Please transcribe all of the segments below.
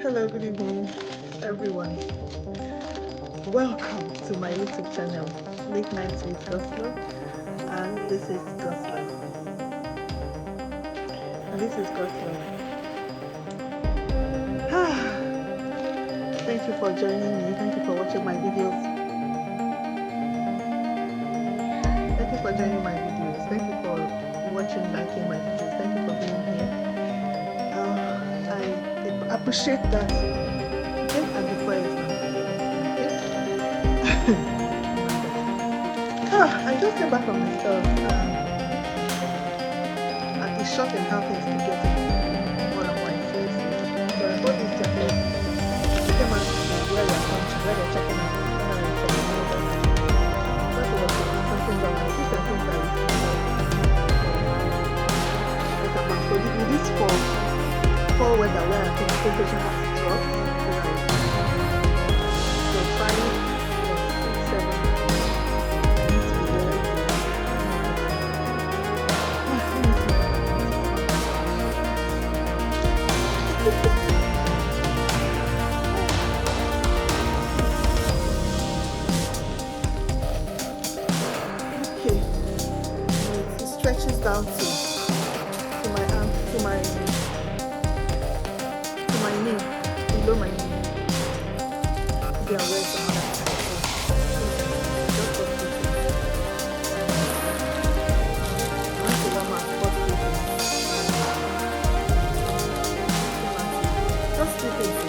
Hello, good evening, everyone. Welcome to my YouTube channel, Late Nights with Goslow, and this is Goslow. Thank you for joining me. Thank you for watching my videos. Thank you for joining my videos. Thank you for watching, liking my videos. Thank you for being here. I appreciate that. Okay, and before it's I just came back from the store. And it's shocking how things can get more and more expensive. So I bought this jacket. I came out to where they're function, where they're checking out. That was something that I think that so with this fall weather where I think temperature has dropped, so 5 or 6, 7. Okay, it stretches down to my arm, to my knee, below my knee. They are wearing some other stuff. Just two things.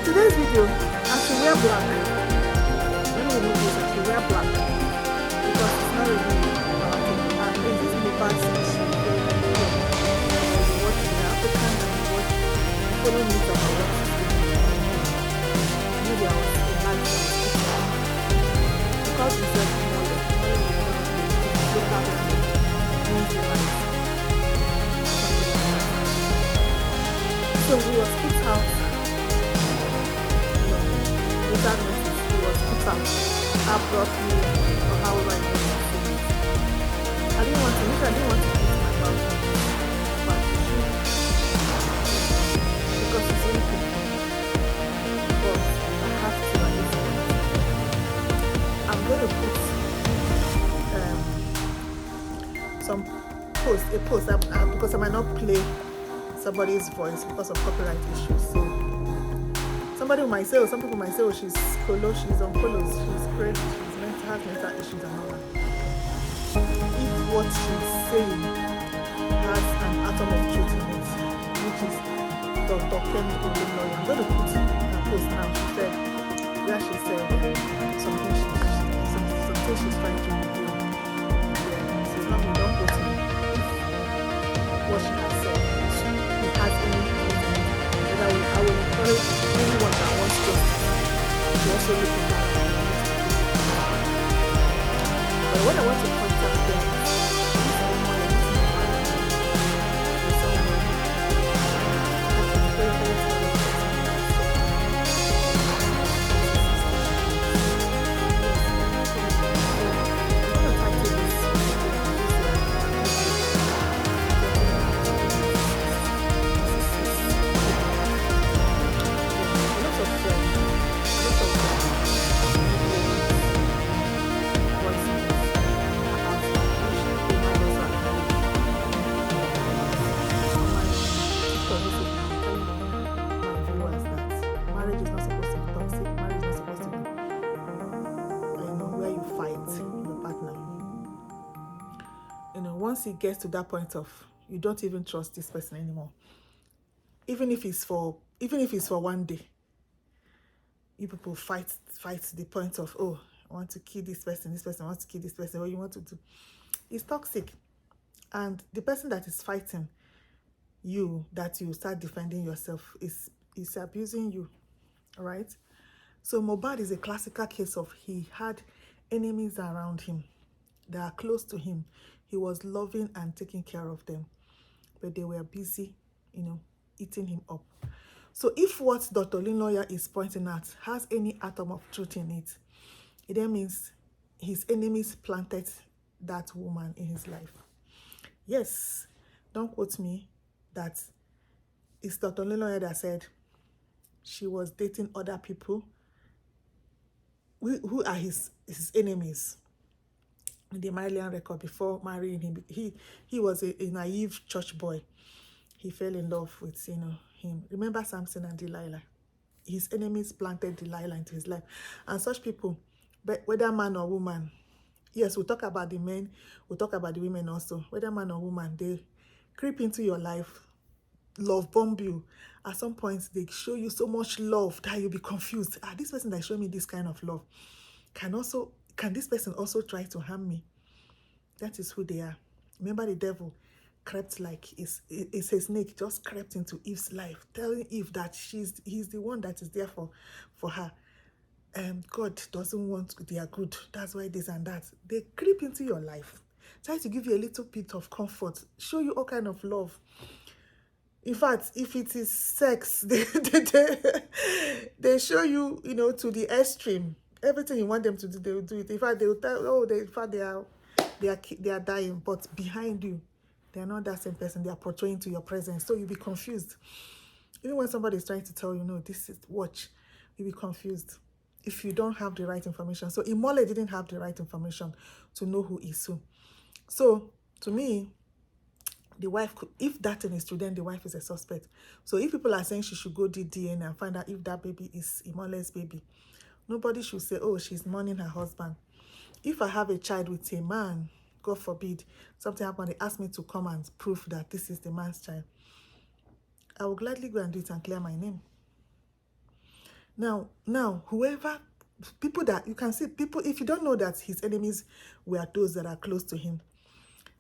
Today's video, I should wear black. When we do this, I should wear black because it's not really and this is the past watch the African and watch follow me to my watch. Maybe I was in life because it's a so we was put out without notice. He was put out abruptly or however I know I didn't want to put my mouth but because it's really painful. But I have to at this point. I'm going to put a post because I might not play somebody's voice because of copyright issues. So somebody might say, or some people might say, oh, she's colo, she's on colos, she's crazy, she's has mental issues and all that. If what she's saying has an atom of truth in it, which is Dr. k1lled, I'm going to put her post now. She said, where she said something she's trying to reveal. Yeah, she's not going to put what she has said. It has any truth in it. That I will encourage anyone that wants to also look at that. But what I want to point out there once it gets to that point of you don't even trust this person anymore, even if it's for 1 day, you people fight to the point of, oh, I want to kill this person wants to kill this person, what you want to do. It's toxic. And the person that is fighting you, that you start defending yourself, is abusing you. All right. So Mohbad is a classical case of he had enemies around him that are close to him. He was loving and taking care of them, but they were busy, eating him up. So if what Dr. Lynn Lawyer is pointing at has any atom of truth in it, it then means his enemies planted that woman in his life. Yes, don't quote me that it's Dr. k1lled that said she was dating other people who are his enemies in the Malian record before marrying him. He was a naive church boy. He fell in love with him. Remember Samson and Delilah? His enemies planted Delilah into his life. And such people, whether man or woman, yes, we'll talk about the men, we'll talk about the women also. Whether man or woman, they creep into your life, love bomb you. At some point, they show you so much love that you'll be confused. This person that showed me this kind of love, can this person also try to harm me? That is who they are. Remember, the devil crept like it's a snake, just crept into Eve's life, telling Eve that he's the one that is there for her. God doesn't want their good. That's why this and that. They creep into your life, try to give you a little bit of comfort, show you all kind of love. In fact, if it is sex, they show you, to the extreme. Everything you want them to do, they will do it. In fact, they will tell, they are dying, but behind you, they are not that same person. They are portraying to your presence, so you'll be confused. Even when somebody is trying to tell you, no, this is watch, you'll be confused if you don't have the right information. So k1lled didn't have the right information to know who is who. So to me, the wife, if that thing is true, then the wife is a suspect. So if people are saying she should go do DNA and find out if that baby is k1lled's baby, nobody should say, oh, she's mourning her husband. If I have a child with a man, God forbid, something happened, they ask me to come and prove that this is the man's child, I will gladly go and do it and clear my name. Now, whoever, people that, you can see, people, if you don't know that his enemies were those that are close to him,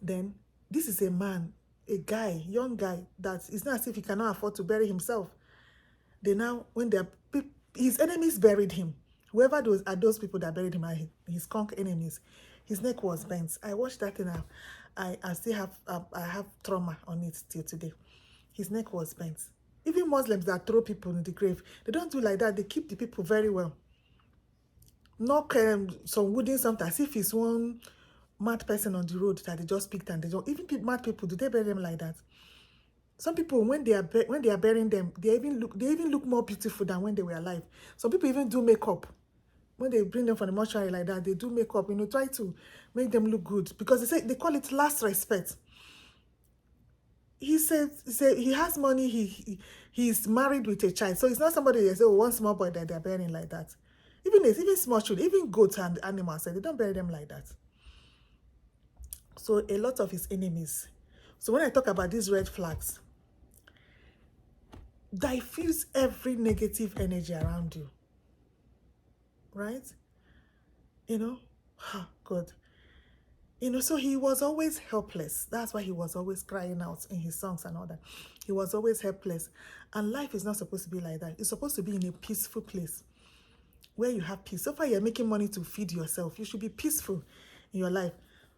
then this is a man, a guy, young guy, that it's not as if he cannot afford to bury himself. They now, when his enemies buried him, whoever those people that buried him are his conk enemies, his neck was bent. I watched that thing. I still have I have trauma on it till today. His neck was bent. Even Muslims that throw people in the grave, they don't do like that. They keep the people very well. Not some wooden something as if it's one mad person on the road that they just picked and they don't. Even mad people, do they bury them like that? Some people, when they are burying them, they even look more beautiful than when they were alive. Some people even do makeup. When they bring them from the mortuary like that, they do makeup, try to make them look good, because they call it last respect. He said he has money, he's married with a child, so it's not somebody that say, oh, one small boy that they're burying like that. Even small children, even goats and animals, they don't bury them like that. So a lot of his enemies. So when I talk about these red flags, diffuse every negative energy around you, right? God. So he was always helpless. That's why he was always crying out in his songs and all that. He was always helpless. And life is not supposed to be like that. It's supposed to be in a peaceful place where you have peace. So far, you're making money to feed yourself. You should be peaceful in your life.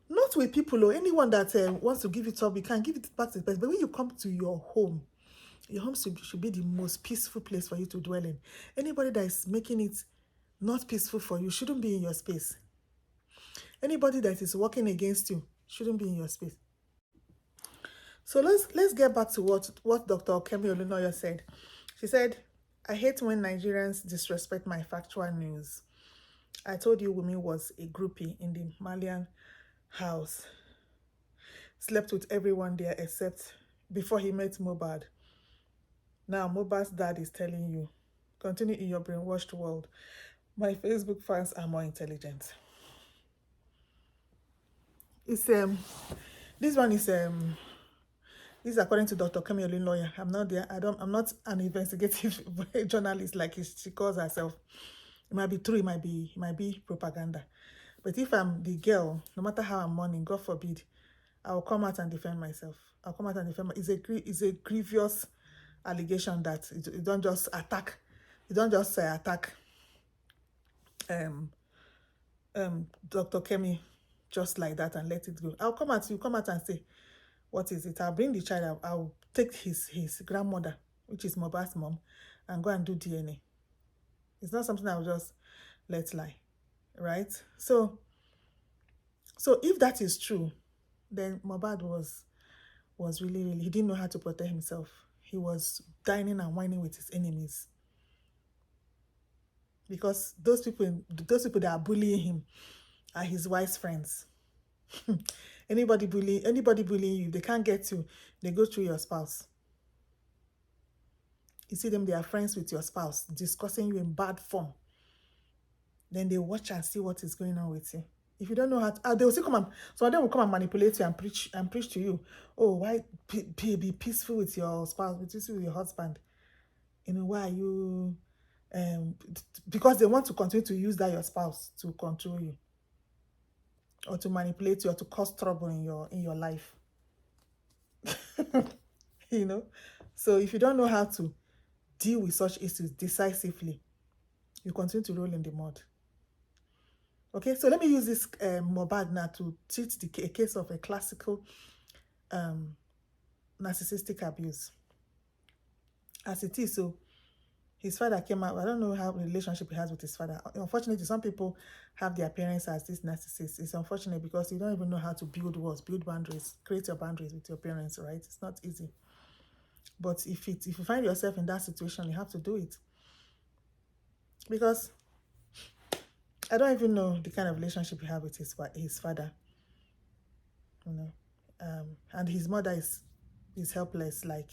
Not with people or anyone that wants to give it up. You can give it back to the person. But when you come to your home should be the most peaceful place for you to dwell in. Anybody that is making it not peaceful for you shouldn't be in your space. Anybody that is working against you shouldn't be in your space. So let's get back to what Dr. k1lled said. She said, I hate when Nigerians disrespect my factual news. I told you Wunmi was a groupie in the Malian house. Slept with everyone there except before he met Mohbad. Now Mohbad's dad is telling you, continue in your brainwashed world. My Facebook fans are more intelligent. It's this one is this is according to Dr. k1lled. I'm not there. I'm not an investigative journalist like she calls herself. It might be true, it might be propaganda. But if I'm the girl, no matter how I'm mourning, God forbid, I will come out and defend myself. I'll come out and defend myself. It's a grievous allegation that you don't just attack. You don't just attack Dr. Kemi just like that and let it go. I'll come out, you come out and say, what is it? I'll bring the child, I'll take his grandmother, which is Mohbad's mom, and go and do DNA. It's not something I'll just let lie, right? So So if that is true, then Mohbad was really, he didn't know how to protect himself. He was dining and whining with his enemies, because those people that are bullying him are his wife's friends. Anybody bullying you, they can't get you. They go through your spouse. You see them, they are friends with your spouse, discussing you in bad form. Then they watch and see what is going on with you. If you don't know how to, they will still come and, some of them will come and manipulate you and preach to you. Oh, why be peaceful with your spouse, be peaceful with your husband? You know, why are you, because they want to continue to use that your spouse to control you, or to manipulate you, or to cause trouble in your life. You know, so if you don't know how to deal with such issues decisively, you continue to roll in the mud. Okay, so let me use this Mohbad now to treat a case of a classical narcissistic abuse. As it is, so his father came out. I don't know how relationship he has with his father. Unfortunately, some people have their parents as this narcissist. It's unfortunate because you don't even know how to build walls, build boundaries, create your boundaries with your parents, right? It's not easy. But if you find yourself in that situation, you have to do it. Because I don't even know the kind of relationship he had with his father, you know, and his mother is helpless. Like,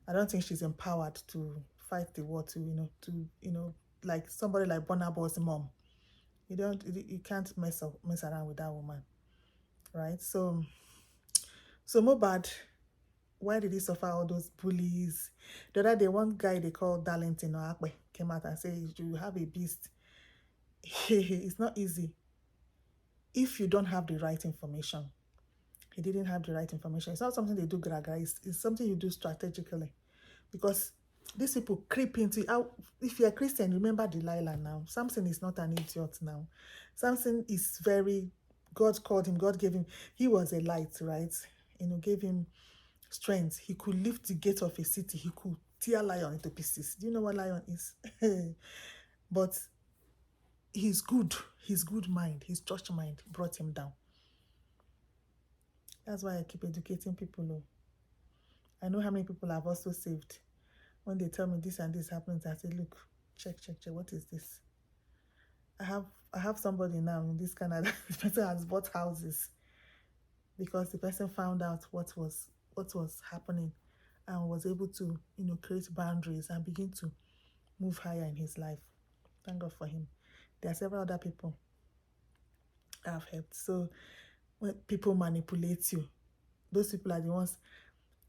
I don't think she's empowered to fight the war, to like somebody like Burna Boy's mom. You can't mess around with that woman, right? So Mohbad, why did he suffer all those bullies? The other day, one guy they call Darlington or Akpe came out and said, you have a beast. It's not easy if you don't have the right information. He didn't have the right information. It's not something they do gragra. It's something you do strategically, because these people creep into. If you're a Christian, remember Delilah now. Samson is not an idiot now. Samson is God called him, God gave him, he was a light, right? Gave him strength. He could lift the gate of a city. He could tear lion into pieces. Do you know what lion is? But his good mind, his church mind brought him down. That's why I keep educating people. I know how many people I've also saved. When they tell me this and this happens, I say, look, check, what is this? I have somebody now in this Canada. The person has bought houses because the person found out what was happening and was able to, create boundaries and begin to move higher in his life. Thank God for him. There are several other people I've helped. So when people manipulate you, those people are the ones,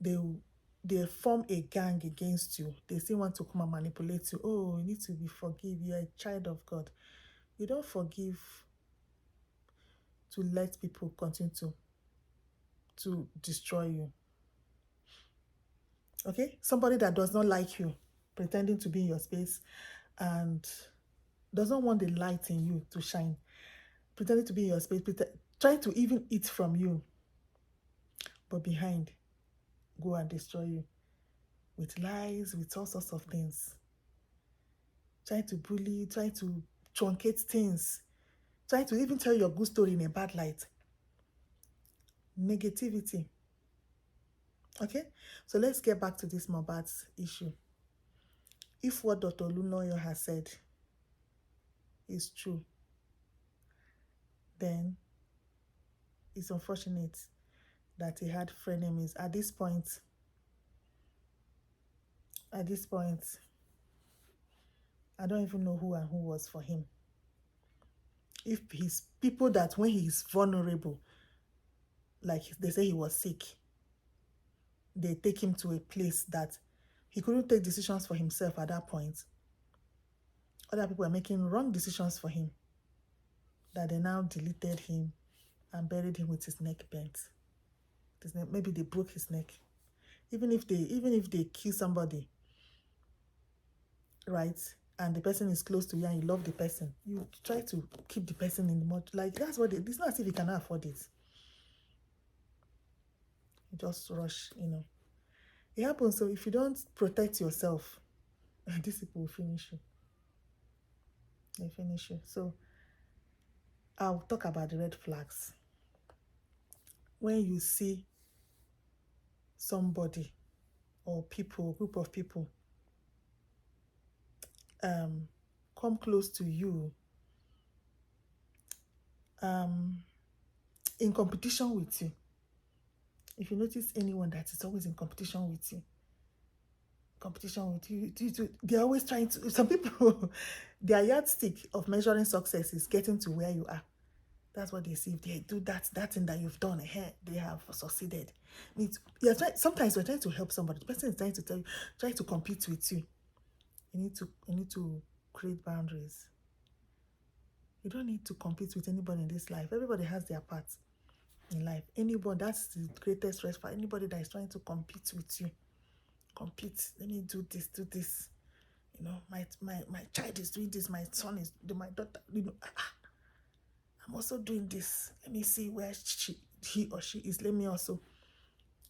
they form a gang against you. They still want to come and manipulate you. Oh, you need to be forgive. You're a child of God. You don't forgive to let people continue to destroy you. Okay? Somebody that does not like you, pretending to be in your space and doesn't want the light in you to shine, pretending to be in your space, trying to even eat from you, but behind, go and destroy you with lies, with all sorts of things. Trying to bully, trying to truncate things, trying to even tell your good story in a bad light. Negativity. Okay? So let's get back to this Mohbad's issue. If what Dr. Olunoyo has said is true, then it's unfortunate that he had frenemies. At this point, I don't even know who and who was for him. If his people that when he's vulnerable, like they say he was sick, they take him to a place that he couldn't take decisions for himself at that point. Other people are making wrong decisions for him, that they now deleted him and buried him with his neck bent. Maybe they broke his neck. Even if they kill somebody, right, and the person is close to you and you love the person, you try to keep the person in the mud. Like, that's what it's not as if you cannot afford it. You just rush, It happens. So if you don't protect yourself, these people will finish you. They finish you. So I'll talk about the red flags. when you see somebody or people, group of people, come close to you, in competition with you. If you notice anyone that is always in competition with you, they're always trying to, some people, their yardstick of measuring success is getting to where you are. That's what they see. If they do that thing that you've done, they have succeeded. Sometimes we're trying to help somebody. The person is trying to tell you, trying to compete with you. You need to create boundaries. You don't need to compete with anybody in this life. Everybody has their part in life. Anyone, that's the greatest risk for anybody that is trying to compete with you. Compete. Let me do this. You know, my child is doing this. My son is, my daughter. You know, I'm also doing this. Let me see where he or she is. Let me also.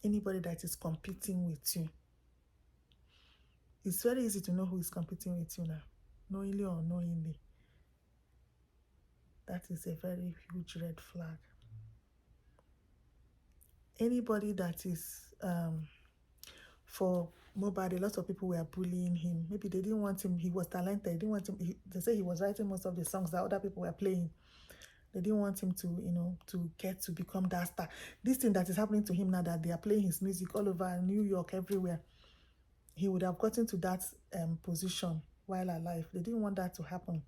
Anybody that is competing with you. It's very easy to know who is competing with you now, knowingly or unknowingly. That is a very huge red flag. Anybody that is, for Mohbad, a lot of people were bullying him. Maybe they didn't want him. He was talented. They didn't want him. They say he was writing most of the songs that other people were playing. They didn't want him to, to get to become that star. This thing that is happening to him now, that they are playing his music all over New York, everywhere, he would have gotten to that position while alive. They didn't want that to happen.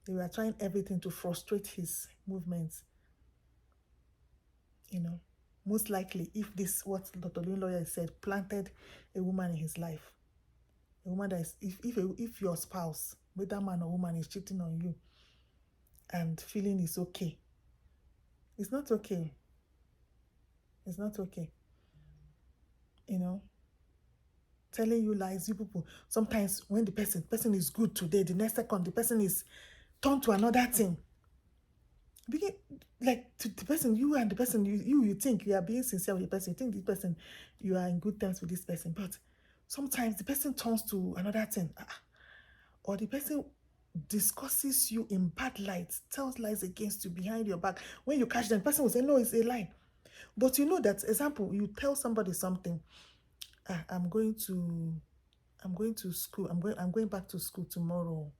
They were trying everything to frustrate his movements. Most likely, if this, what Dr. Lynn Lawyer said, planted a woman in his life, a woman that is, if your spouse, whether man or woman, is cheating on you and feeling it's okay, it's not okay. It's not okay. Telling you lies, you people. Sometimes when the person is good today, the next second the person is turned to another thing. Begin, like, to the person, you and the person, you think you are being sincere with the person, you think this person, you are in good terms with this person, but sometimes the person turns to another thing, or the person discusses you in bad light, tells lies against you behind your back. When you catch them, the person will say, no, it's a lie. But you know that, example, you tell somebody something, I'm going to school, I'm going back to school tomorrow.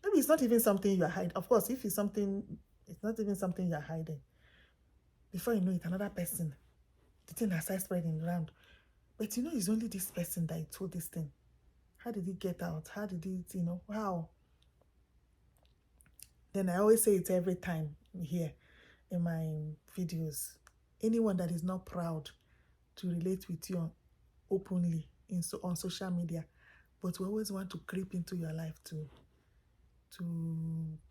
Maybe it's not even something you are hiding. Of course, if it's something, it's not even something you are hiding. Before you know it, another person, the thing has started spreading around. But it's only this person that you told this thing. How did it get out? How did it, how? Then I always say it every time here in my videos. Anyone that is not proud to relate with you openly on social media, but we always want to creep into your life to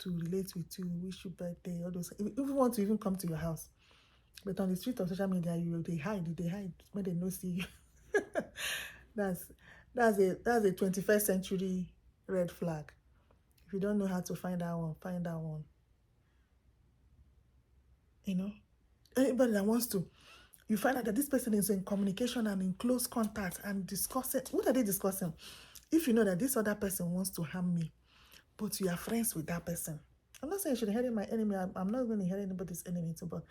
relate with you, wish you birthday, all those. If you want to even come to your house, but on the street of social media, they hide when they don't see you. That's a 21st century red flag. If you don't know how to find that one, find that one. Anybody that wants to, you find out that this person is in communication and in close contact and discussing. What are they discussing? If you know that this other person wants to harm me, but you are friends with that person. I'm not saying you should inherit my enemy. I'm not going to inherit anybody's enemy too, but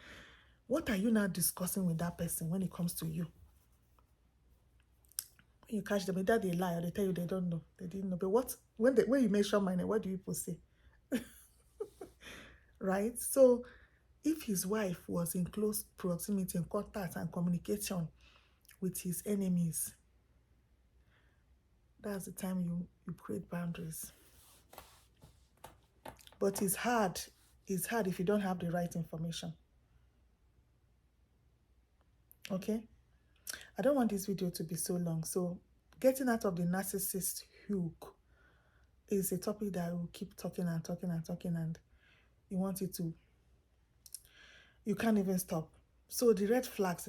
what are you now discussing with that person when it comes to you? When you catch them, either they lie or they tell you they don't know. They didn't know. But when you mention my name, what do people say? Right? So if his wife was in close proximity, in contact and communication with his enemies, that's the time you create boundaries. But it's hard if you don't have the right information. Okay? I don't want this video to be so long. So getting out of the narcissist hook is a topic that I will keep talking and talking and talking, and you want it to, you can't even stop. So the red flags,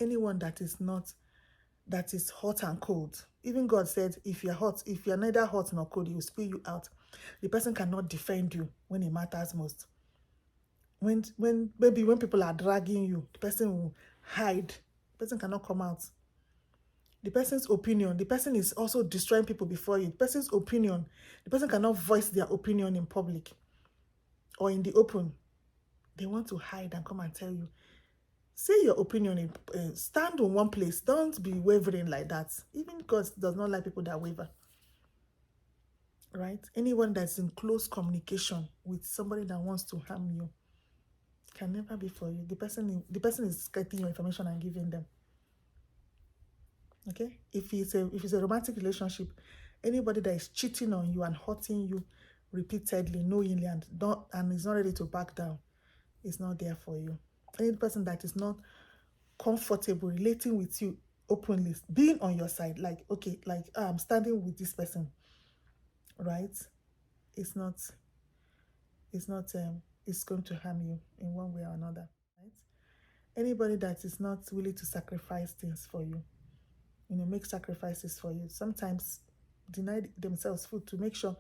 anyone that is hot and cold. Even God said, if you're neither hot nor cold, he will spew you out. The person cannot defend you when it matters most. When people are dragging you, the person will hide. The person cannot come out. The person's opinion, the person is also destroying people before you. The person's opinion, the person cannot voice their opinion in public or in the open. They want to hide and come and tell you. Say your opinion, stand on one place. Don't be wavering like that. Even God does not like people that waver. Right? Anyone that's in close communication with somebody that wants to harm you can never be for you. The person is getting your information and giving them. Okay? If it's a romantic relationship, anybody that is cheating on you and hurting you repeatedly, knowingly, and is not ready to back down, is not there for you. Any person that is not comfortable relating with you openly, being on your side, like, okay, like, I'm standing with this person, right? It's not it's going to harm you in one way or another, right? Anybody that is not willing to sacrifice things for you, make sacrifices for you, sometimes deny themselves food to make sure,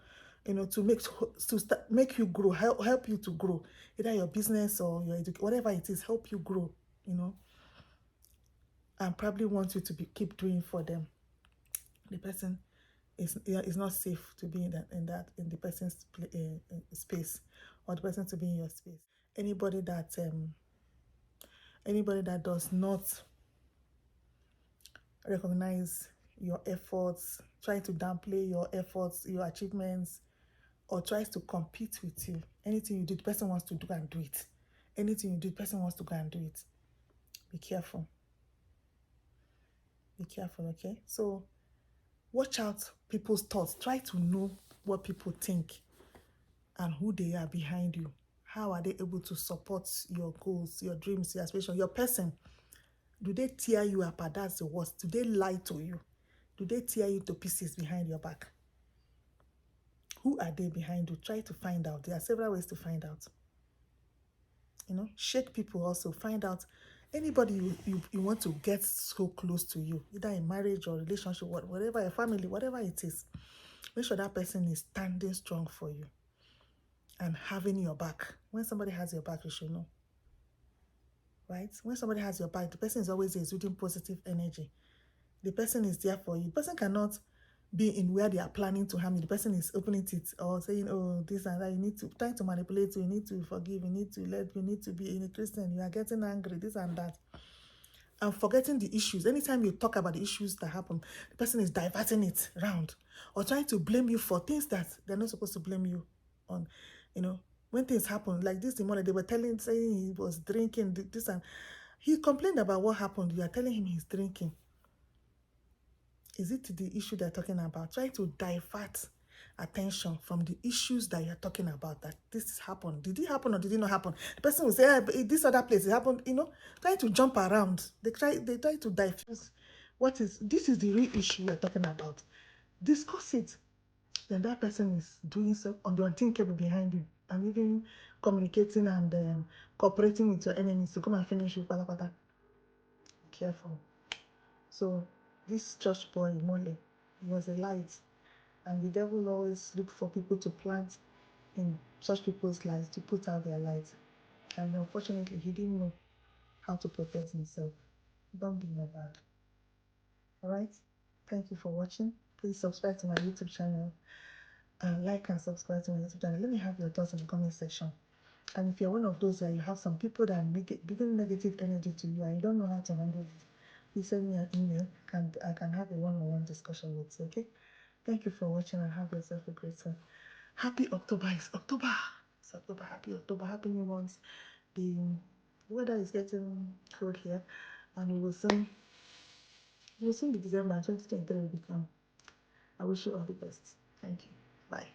make you grow, help you to grow, either your business or your education, whatever it is, help you grow, and probably want you to keep doing for them. The person is not safe to be in the person's space, or the person to be in your space. Anybody that does not recognize your efforts, try to downplay your efforts, your achievements, or tries to compete with you. Anything you do, the person wants to do and do it. Anything you do, the person wants to go and do it. Be careful. Be careful, okay? So watch out people's thoughts. Try to know what people think and who they are behind you. How are they able to support your goals, your dreams, your aspirations, your person? Do they tear you apart? That's the worst. Do they lie to you? Do they tear you to pieces behind your back? Who are they behind you? Try to find out. There are several ways to find out. Shake people also. Find out anybody you want to get so close to you, either in marriage or relationship, whatever, a family, whatever it is. Make sure that person is standing strong for you and having your back. When somebody has your back, you should know. Right? When somebody has your back, the person is always exuding positive energy. The person is there for you. The person cannot be in where they are planning to harm you. The person is opening it or saying, oh, this and that. You need to try to manipulate you. You need to forgive. You need to be a Christian. You are getting angry, this and that. And forgetting the issues. Anytime you talk about the issues that happen, the person is diverting it around or trying to blame you for things that they're not supposed to blame you on. When things happen, like this, the morning they were saying he was drinking this, and he complained about what happened. You are telling him he's drinking. Is it the issue they're talking about? Try to divert attention from the issues that you're talking about, that this happened. Did it happen or did it not happen? The person will say, this other place, it happened, trying to jump around. They try to diffuse this is the real issue we're talking about. Discuss it. Then that person is doing so on the unthinkable behind you and even communicating and cooperating with your enemies to come and finish you. Pata. Careful. So this church boy, Mole, was a light, and the devil always look for people to plant in such people's lives, to put out their light. And unfortunately, he didn't know how to protect himself. Don't be like that. Alright? Thank you for watching. Please subscribe to my YouTube channel. Like and subscribe to my YouTube channel. Let me have your thoughts in the comment section. And if you're one of those that you have some people that giving negative energy to you and you don't know how to handle it, please send me an email and I can have a one-on-one discussion with you, okay? Thank you for watching and have yourself a great time. Happy October. It's October. It's October. Happy October. Happy New Month. The weather is getting cold here and it will soon be December. 2023 will become. I wish you all the best. Thank you. Bye.